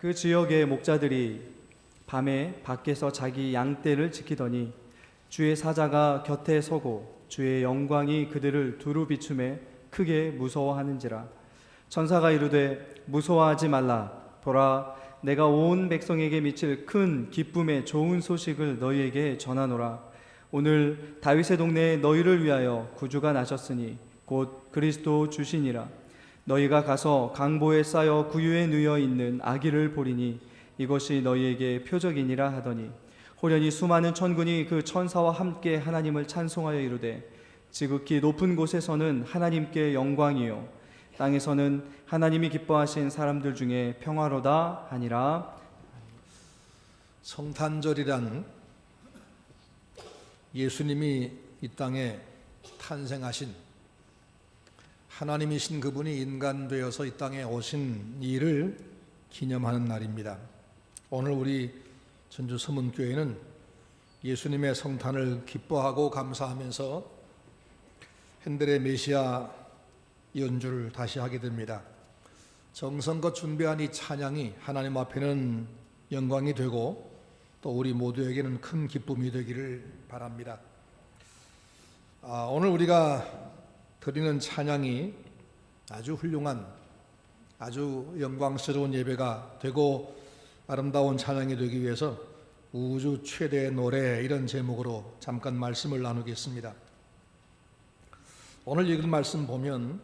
그 지역의 목자들이 밤에 밖에서 자기 양떼를 지키더니 주의 사자가 곁에 서고 주의 영광이 그들을 두루 비춤에 크게 무서워하는지라. 천사가 이르되 무서워하지 말라. 보라, 내가 온 백성에게 미칠 큰 기쁨의 좋은 소식을 너희에게 전하노라. 오늘 다윗의 동네에 너희를 위하여 구주가 나셨으니 곧 그리스도 주시니라. 너희가 가서 강보에 쌓여 구유에 누여 있는 아기를 보리니 이것이 너희에게 표적이니라 하더니 호련히 수많은 천군이 그 천사와 함께 하나님을 찬송하여 이르되 지극히 높은 곳에서는 하나님께 영광이요 땅에서는 하나님이 기뻐하신 사람들 중에 평화로다 하니라. 성탄절이란 예수님이 이 땅에 탄생하신 하나님이신 그분이 인간 되어서 이 땅에 오신 일을 기념하는 날입니다. 오늘 우리 전주 서문교회는 예수님의 성탄을 기뻐하고 감사하면서 핸델의 메시아 연주를 다시 하게 됩니다. 정성껏 준비한 이 찬양이 하나님 앞에는 영광이 되고 또 우리 모두에게는 큰 기쁨이 되기를 바랍니다. 오늘 우리가 드리는 찬양이 아주 훌륭한, 아주 영광스러운 예배가 되고 아름다운 찬양이 되기 위해서 우주 최대의 노래, 이런 제목으로 잠깐 말씀을 나누겠습니다. 오늘 읽은 말씀 보면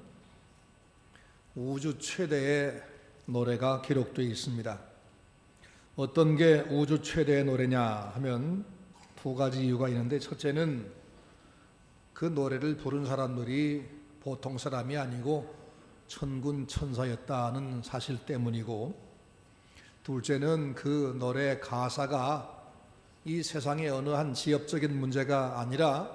우주 최대의 노래가 기록되어 있습니다. 어떤 게 우주 최대의 노래냐 하면 두 가지 이유가 있는데, 첫째는 그 노래를 부른 사람들이 보통 사람이 아니고 천군 천사였다는 사실 때문이고, 둘째는 그 노래 가사가 이 세상의 어느 한 지엽적인 문제가 아니라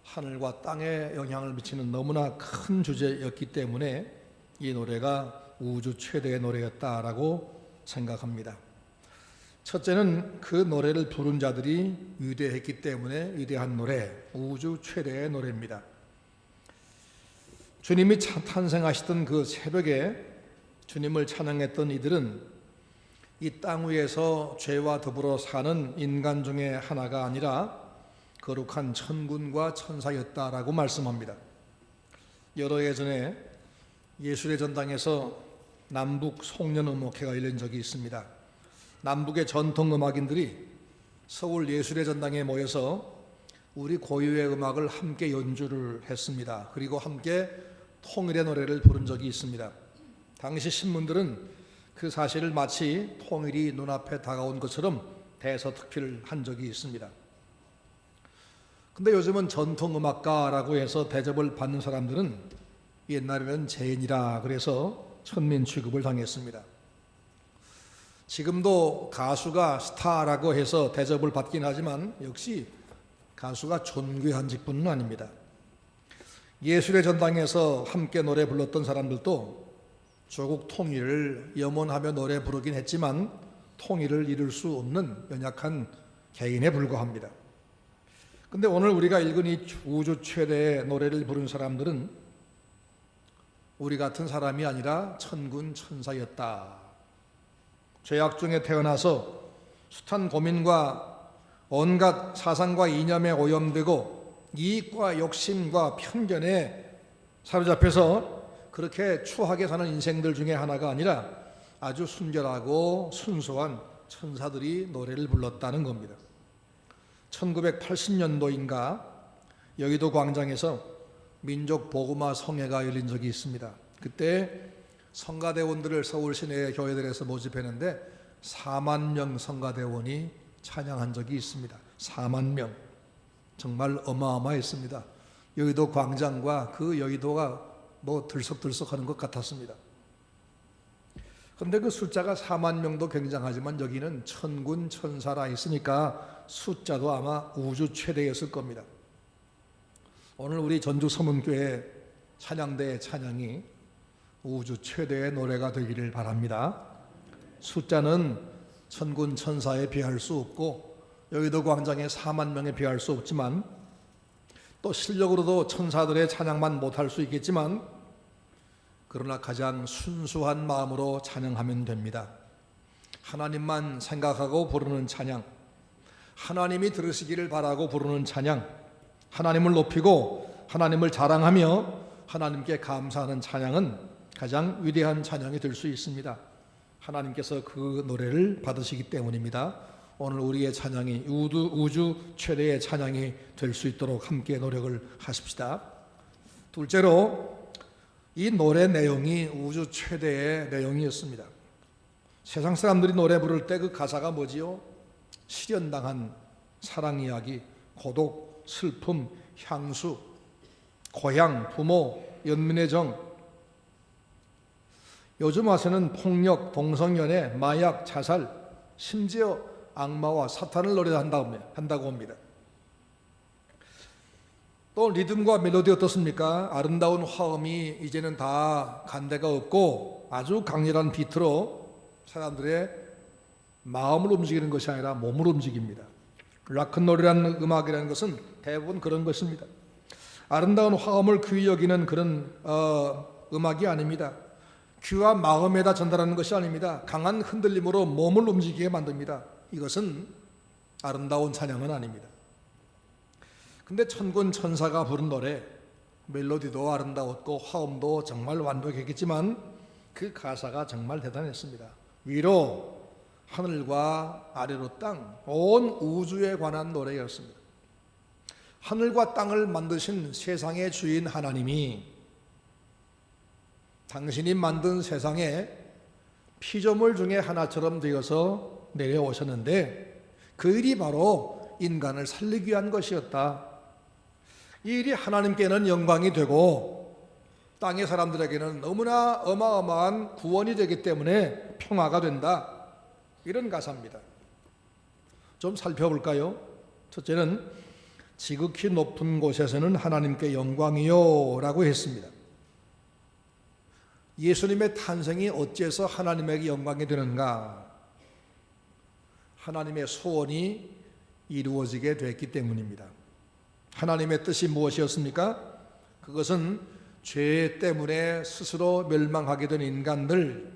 하늘과 땅에 영향을 미치는 너무나 큰 주제였기 때문에 이 노래가 우주 최대의 노래였다라고 생각합니다. 첫째는 그 노래를 부른 자들이 위대했기 때문에 위대한 노래, 우주 최대의 노래입니다. 주님이 탄생하시던 그 새벽에 주님을 찬양했던 이들은 이 땅 위에서 죄와 더불어 사는 인간 중에 하나가 아니라 거룩한 천군과 천사였다라고 말씀합니다. 여러 해 전에 예술의 전당에서 남북 송년음악회가 열린 적이 있습니다. 남북의 전통 음악인들이 서울 예술의 전당에 모여서 우리 고유의 음악을 함께 연주를 했습니다. 그리고 함께 통일의 노래를 부른 적이 있습니다. 당시 신문들은 그 사실을 마치 통일이 눈앞에 다가온 것처럼 대서특필을 한 적이 있습니다. 근데 요즘은 전통음악가라고 해서 대접을 받는 사람들은 옛날에는 죄인이라 그래서 천민 취급을 당했습니다. 지금도 가수가 스타라고 해서 대접을 받긴 하지만 역시 가수가 존귀한 직분은 아닙니다. 예술의 전당에서 함께 노래 불렀던 사람들도 조국 통일을 염원하며 노래 부르긴 했지만 통일을 이룰 수 없는 연약한 개인에 불과합니다. 근데 오늘 우리가 읽은 이 우주 최대의 노래를 부른 사람들은 우리 같은 사람이 아니라 천군 천사였다. 죄악 중에 태어나서 숱한 고민과 온갖 사상과 이념에 오염되고 이익과 욕심과 편견에 사로잡혀서 그렇게 추하게 사는 인생들 중에 하나가 아니라 아주 순결하고 순수한 천사들이 노래를 불렀다는 겁니다. 1980년도인가 여의도 광장에서 민족 복음화 성회가 열린 적이 있습니다. 그때 성가대원들을 서울 시내의 교회들에서 모집했는데 4만 명 성가대원이 찬양한 적이 있습니다. 4만 명. 정말 어마어마했습니다. 여의도 광장과 그 여의도가 들썩들썩하는 것 같았습니다. 그런데 그 숫자가 4만 명도 굉장하지만 여기는 천군 천사라 있으니까 숫자도 아마 우주 최대였을 겁니다. 오늘 우리 전주 서문교회 찬양대의 찬양이 우주 최대의 노래가 되기를 바랍니다. 숫자는 천군 천사에 비할 수 없고 여의도 광장의 4만 명에 비할 수 없지만 또 실력으로도 천사들의 찬양만 못할 수 있겠지만 그러나 가장 순수한 마음으로 찬양하면 됩니다. 하나님만 생각하고 부르는 찬양, 하나님이 들으시기를 바라고 부르는 찬양, 하나님을 높이고 하나님을 자랑하며 하나님께 감사하는 찬양은 가장 위대한 찬양이 될 수 있습니다. 하나님께서 그 노래를 받으시기 때문입니다. 오늘 우리의 찬양이 우주 최대의 찬양이 될 수 있도록 함께 노력을 하십시다. 둘째로, 이 노래 내용이 우주 최대의 내용이었습니다. 세상 사람들이 노래 부를 때 그 가사가 뭐지요? 실연당한 사랑 이야기, 고독, 슬픔, 향수, 고향, 부모, 연민의 정. 요즘 와서는 폭력, 동성연애, 마약, 자살, 심지어 악마와 사탄을 노래한다고 합니다. 또 리듬과 멜로디 어떻습니까? 아름다운 화음이 이제는 다 간데가 없고 아주 강렬한 비트로 사람들의 마음을 움직이는 것이 아니라 몸을 움직입니다. 락큰롤이라는 음악이라는 것은 대부분 그런 것입니다. 아름다운 화음을 귀히 여기는 그런 음악이 아닙니다. 귀와 마음에다 전달하는 것이 아닙니다. 강한 흔들림으로 몸을 움직이게 만듭니다. 이것은 아름다운 찬양은 아닙니다. 근데 천군 천사가 부른 노래, 멜로디도 아름다웠고 화음도 정말 완벽했겠지만 그 가사가 정말 대단했습니다. 위로 하늘과 아래로 땅, 온 우주에 관한 노래였습니다. 하늘과 땅을 만드신 세상의 주인 하나님이 당신이 만든 세상에 피조물 중에 하나처럼 되어서 내려오셨는데 그 일이 바로 인간을 살리기 위한 것이었다. 이 일이 하나님께는 영광이 되고 땅의 사람들에게는 너무나 어마어마한 구원이 되기 때문에 평화가 된다. 이런 가사입니다. 좀 살펴볼까요? 첫째는 지극히 높은 곳에서는 하나님께 영광이요 라고 했습니다. 예수님의 탄생이 어째서 하나님에게 영광이 되는가? 하나님의 소원이 이루어지게 됐기 때문입니다. 하나님의 뜻이 무엇이었습니까? 그것은 죄 때문에 스스로 멸망하게 된 인간들,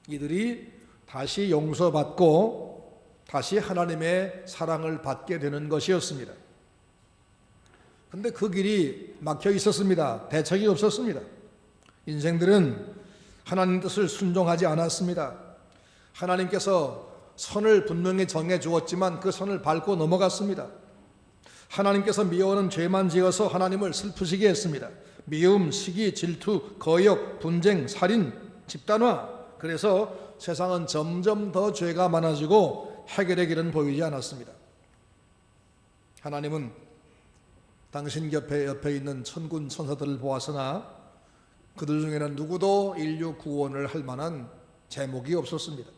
이들이 다시 용서받고 다시 하나님의 사랑을 받게 되는 것이었습니다. 그런데 그 길이 막혀 있었습니다. 대책이 없었습니다. 인생들은 하나님 뜻을 순종하지 않았습니다. 하나님께서 선을 분명히 정해 주었지만 그 선을 밟고 넘어갔습니다. 하나님께서 미워하는 죄만 지어서 하나님을 슬프시게 했습니다. 미움, 시기, 질투, 거역, 분쟁, 살인, 집단화. 그래서 세상은 점점 더 죄가 많아지고 해결의 길은 보이지 않았습니다. 하나님은 당신 옆에 있는 천군 천사들을 보았으나 그들 중에는 누구도 인류 구원을 할 만한 제목이 없었습니다.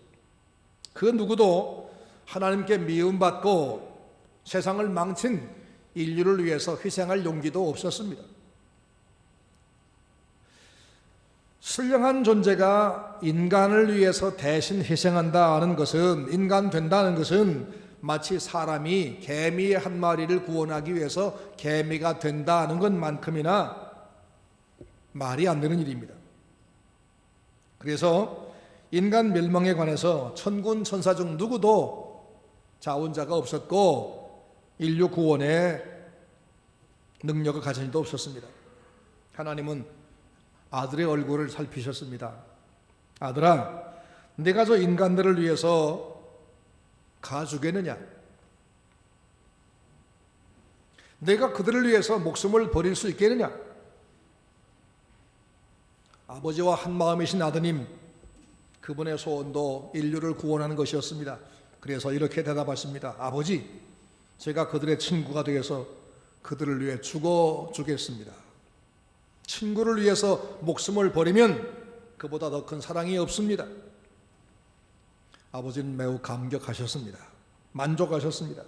그 누구도 하나님께 미움받고 세상을 망친 인류를 위해서 희생할 용기도 없었습니다. 선량한 존재가 인간을 위해서 대신 희생한다는 것은, 인간 된다는 것은 마치 사람이 개미 한 마리를 구원하기 위해서 개미가 된다는 것만큼이나 말이 안 되는 일입니다. 그래서 인간 멸망에 관해서 천군 천사 중 누구도 자원자가 없었고 인류 구원의 능력을 가진 이도 없었습니다. 하나님은 아들의 얼굴을 살피셨습니다. 아들아, 내가 저 인간들을 위해서 가주겠느냐? 내가 그들을 위해서 목숨을 버릴 수 있겠느냐? 아버지와 한 마음이신 아드님, 그분의 소원도 인류를 구원하는 것이었습니다. 그래서 이렇게 대답하십니다. 아버지, 제가 그들의 친구가 되어서 그들을 위해 죽어주겠습니다. 친구를 위해서 목숨을 버리면 그보다 더 큰 사랑이 없습니다. 아버지는 매우 감격하셨습니다. 만족하셨습니다.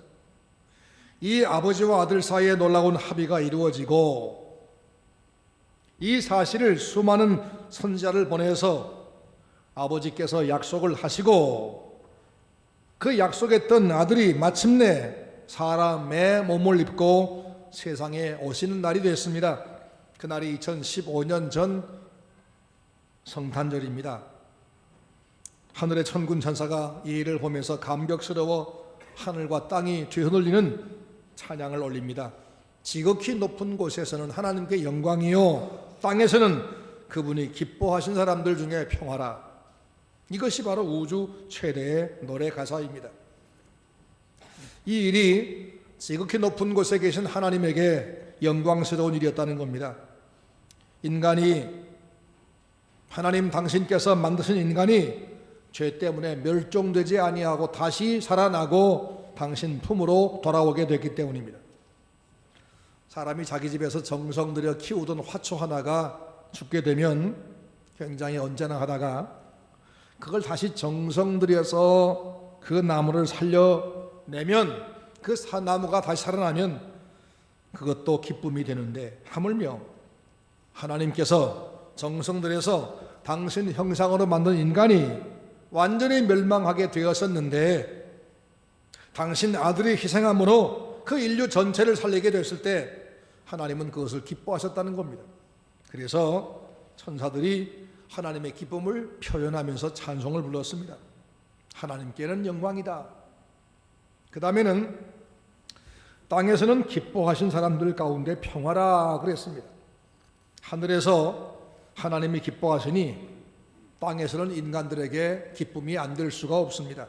이 아버지와 아들 사이에 놀라운 합의가 이루어지고 이 사실을 수많은 선지자를 보내서 아버지께서 약속을 하시고 그 약속했던 아들이 마침내 사람의 몸을 입고 세상에 오시는 날이 됐습니다. 그날이 2015년 전 성탄절입니다. 하늘의 천군 천사가 이 일을 보면서 감격스러워 하늘과 땅이 뒤흔들리는 찬양을 올립니다. 지극히 높은 곳에서는 하나님께 영광이요, 땅에서는 그분이 기뻐하신 사람들 중에 평화라. 이것이 바로 우주 최대의 노래 가사입니다. 이 일이 지극히 높은 곳에 계신 하나님에게 영광스러운 일이었다는 겁니다. 인간이, 하나님 당신께서 만드신 인간이 죄 때문에 멸종되지 아니하고 다시 살아나고 당신 품으로 돌아오게 됐기 때문입니다. 사람이 자기 집에서 정성 들여 키우던 화초 하나가 죽게 되면 굉장히 언짢아 하다가 그걸 다시 정성 들여서 그 나무를 살려내면, 그 나무가 다시 살아나면 그것도 기쁨이 되는데, 하물며 하나님께서 정성 들여서 당신 형상으로 만든 인간이 완전히 멸망하게 되었었는데 당신 아들이 희생함으로 그 인류 전체를 살리게 됐을 때 하나님은 그것을 기뻐하셨다는 겁니다. 그래서 천사들이 하나님의 기쁨을 표현하면서 찬송을 불렀습니다. 하나님께는 영광이다. 그 다음에는 땅에서는 기뻐하신 사람들 가운데 평화라 그랬습니다. 하늘에서 하나님이 기뻐하시니 땅에서는 인간들에게 기쁨이 안 될 수가 없습니다.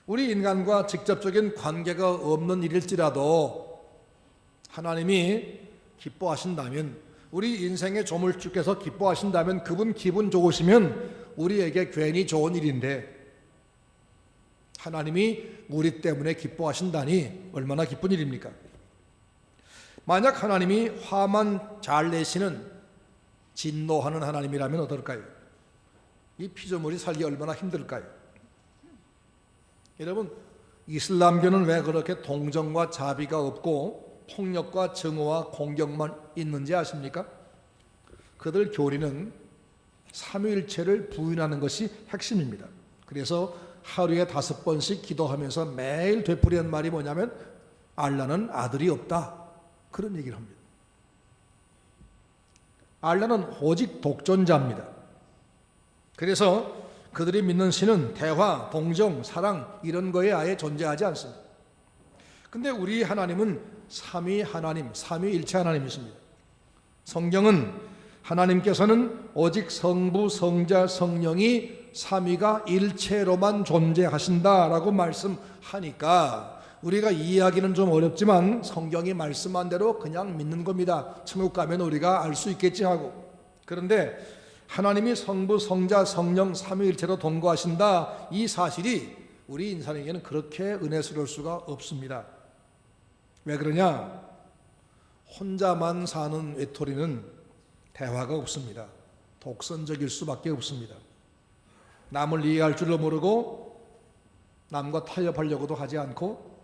우리 인간과 직접적인 관계가 없는 일일지라도 하나님이 기뻐하신다면, 우리 인생의 조물주께서 기뻐하신다면, 그분 기분 좋으시면 우리에게 괜히 좋은 일인데, 하나님이 우리 때문에 기뻐하신다니 얼마나 기쁜 일입니까? 만약 하나님이 화만 잘 내시는 진노하는 하나님이라면 어떨까요? 이 피조물이 살기 얼마나 힘들까요? 여러분, 이슬람교는 왜 그렇게 동정과 자비가 없고 폭력과 증오와 공격만 있는지 아십니까? 그들 교리는 삼위일체를 부인하는 것이 핵심입니다. 그래서 하루에 5번씩 기도하면서 매일 되풀이하는 말이 뭐냐면 알라는 아들이 없다, 그런 얘기를 합니다. 알라는 오직 독존자입니다. 그래서 그들이 믿는 신은 대화, 동정, 사랑 이런 거에 아예 존재하지 않습니다. 근데 우리 하나님은 삼위 하나님, 삼위일체 하나님이십니다. 성경은 하나님께서는 오직 성부, 성자, 성령이 삼위가 일체로만 존재하신다라고 말씀하니까 우리가 이해하기는 좀 어렵지만 성경이 말씀한 대로 그냥 믿는 겁니다. 천국 가면 우리가 알 수 있겠지 하고. 그런데 하나님이 성부, 성자, 성령 삼위일체로 동거하신다, 이 사실이 우리 인간에게는 그렇게 은혜스러울 수가 없습니다. 왜 그러냐? 혼자만 사는 외톨이는 대화가 없습니다. 독선적일 수밖에 없습니다. 남을 이해할 줄도 모르고 남과 타협하려고도 하지 않고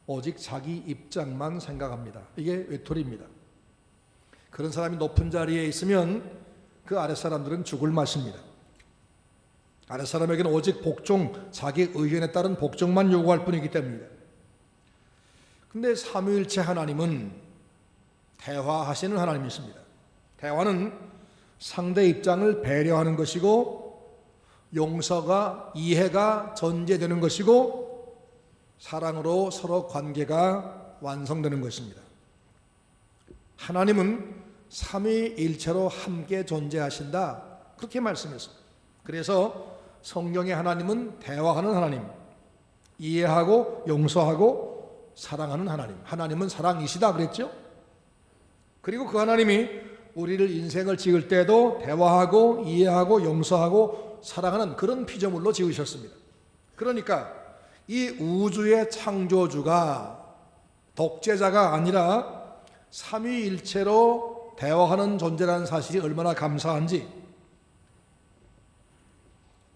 오직 자기 입장만 생각합니다. 이게 외톨이입니다. 그런 사람이 높은 자리에 있으면 그 아랫사람들은 죽을 맛입니다. 아랫사람에게는 오직 복종, 자기 의견에 따른 복종만 요구할 뿐이기 때문입니다. 근데 삼위일체 하나님은 대화하시는 하나님이십니다. 대화는 상대 입장을 배려하는 것이고 용서가, 이해가 전제되는 것이고 사랑으로 서로 관계가 완성되는 것입니다. 하나님은 삼위일체로 함께 존재하신다, 그렇게 말씀했습니다. 그래서 성경의 하나님은 대화하는 하나님, 이해하고 용서하고 사랑하는 하나님, 하나님은 사랑이시다 그랬죠. 그리고 그 하나님이 우리를 인생을 지을 때도 대화하고 이해하고 용서하고 사랑하는 그런 피조물로 지으셨습니다. 그러니까 이 우주의 창조주가 독재자가 아니라 삼위일체로 대화하는 존재라는 사실이 얼마나 감사한지.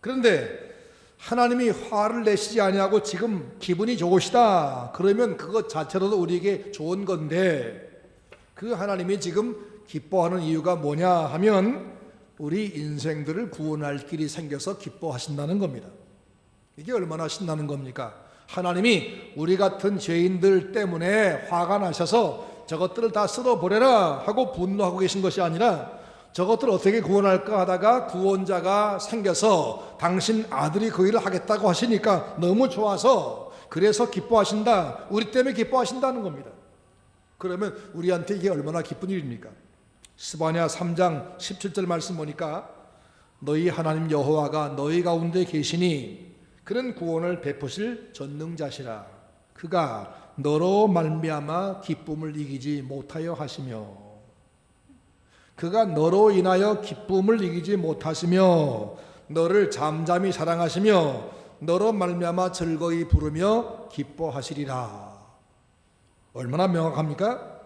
그런데 하나님이 화를 내시지 아니하고 지금 기분이 좋으시다 그러면 그것 자체로도 우리에게 좋은 건데, 그 하나님이 지금 기뻐하는 이유가 뭐냐 하면 우리 인생들을 구원할 길이 생겨서 기뻐하신다는 겁니다. 이게 얼마나 신나는 겁니까? 하나님이 우리 같은 죄인들 때문에 화가 나셔서 저것들을 다 쓸어버려라 하고 분노하고 계신 것이 아니라 저것들 어떻게 구원할까 하다가 구원자가 생겨서 당신 아들이 그 일을 하겠다고 하시니까 너무 좋아서 그래서 기뻐하신다. 우리 때문에 기뻐하신다는 겁니다. 그러면 우리한테 이게 얼마나 기쁜 일입니까? 스바냐 3장 17절 말씀 보니까 너희 하나님 여호와가 너희 가운데 계시니 그는 구원을 베푸실 전능자시라. 그가 너로 말미암아 기쁨을 이기지 못하여 하시며 그가 너로 인하여 기쁨을 이기지 못하시며 너를 잠잠히 사랑하시며 너로 말미암아 즐거이 부르며 기뻐하시리라. 얼마나 명확합니까?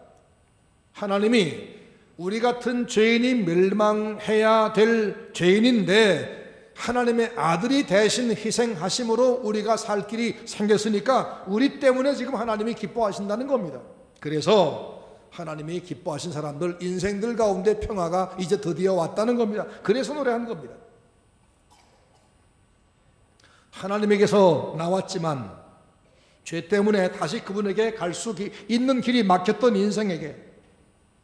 하나님이 우리 같은 죄인이 멸망해야 될 죄인인데 하나님의 아들이 대신 희생하심으로 우리가 살 길이 생겼으니까 우리 때문에 지금 하나님이 기뻐하신다는 겁니다. 그래서 하나님이 기뻐하신 사람들 인생들 가운데 평화가 이제 드디어 왔다는 겁니다. 그래서 노래하는 겁니다. 하나님에게서 나왔지만 죄 때문에 다시 그분에게 갈 수 있는 길이 막혔던 인생에게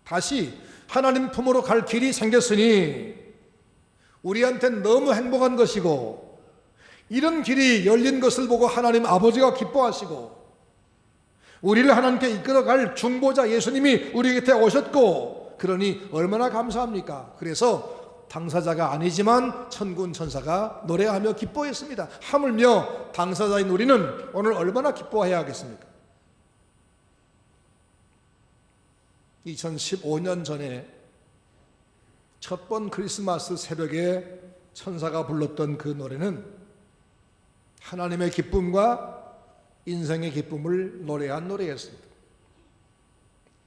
다시 하나님 품으로 갈 길이 생겼으니 우리한테는 너무 행복한 것이고 이런 길이 열린 것을 보고 하나님 아버지가 기뻐하시고 우리를 하나님께 이끌어갈 중보자 예수님이 우리 곁에 오셨고 그러니 얼마나 감사합니까? 그래서 당사자가 아니지만 천군 천사가 노래하며 기뻐했습니다. 하물며 당사자인 우리는 오늘 얼마나 기뻐해야 하겠습니까? 2015년 전에 첫 번 크리스마스 새벽에 천사가 불렀던 그 노래는 하나님의 기쁨과 인생의 기쁨을 노래한 노래였습니다.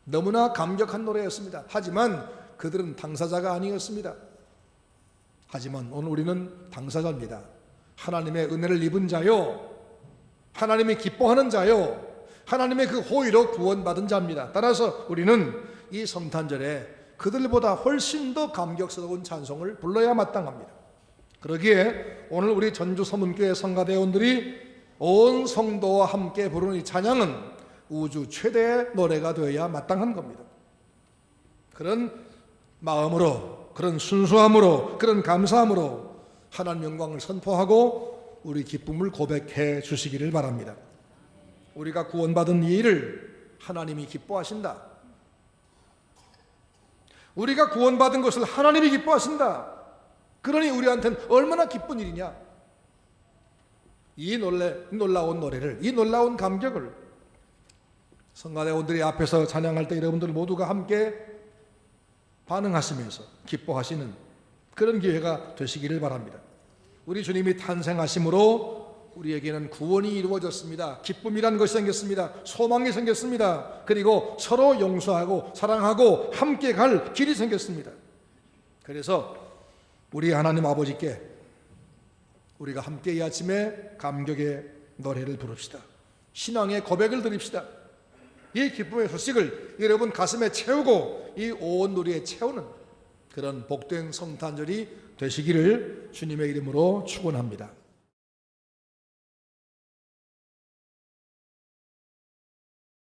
너무나 감격한 노래였습니다. 하지만 그들은 당사자가 아니었습니다. 하지만 오늘 우리는 당사자입니다. 하나님의 은혜를 입은 자요, 하나님이 기뻐하는 자요, 하나님의 그 호의로 구원받은 자입니다. 따라서 우리는 이 성탄절에 그들보다 훨씬 더 감격스러운 찬송을 불러야 마땅합니다. 그러기에 오늘 우리 전주 서문교회 성가대원들이 온 성도와 함께 부르는 이 찬양은 우주 최대의 노래가 되어야 마땅한 겁니다. 그런 마음으로, 그런 순수함으로, 그런 감사함으로 하나님 영광을 선포하고 우리 기쁨을 고백해 주시기를 바랍니다. 우리가 구원받은 이 일을 하나님이 기뻐하신다. 우리가 구원받은 것을 하나님이 기뻐하신다. 그러니 우리한테는 얼마나 기쁜 일이냐. 이 놀라운 노래를, 이 놀라운 감격을 성가대원들이 앞에서 찬양할 때 여러분들 모두가 함께 반응하시면서 기뻐하시는 그런 기회가 되시기를 바랍니다. 우리 주님이 탄생하심으로 우리에게는 구원이 이루어졌습니다. 기쁨이라는 것이 생겼습니다. 소망이 생겼습니다. 그리고 서로 용서하고 사랑하고 함께 갈 길이 생겼습니다. 그래서 우리 하나님 아버지께 우리가 함께 이 아침에 감격의 노래를 부릅시다. 신앙의 고백을 드립시다. 이 기쁨의 소식을 여러분 가슴에 채우고 이 온 누리에 채우는 그런 복된 성탄절이 되시기를 주님의 이름으로 축원합니다.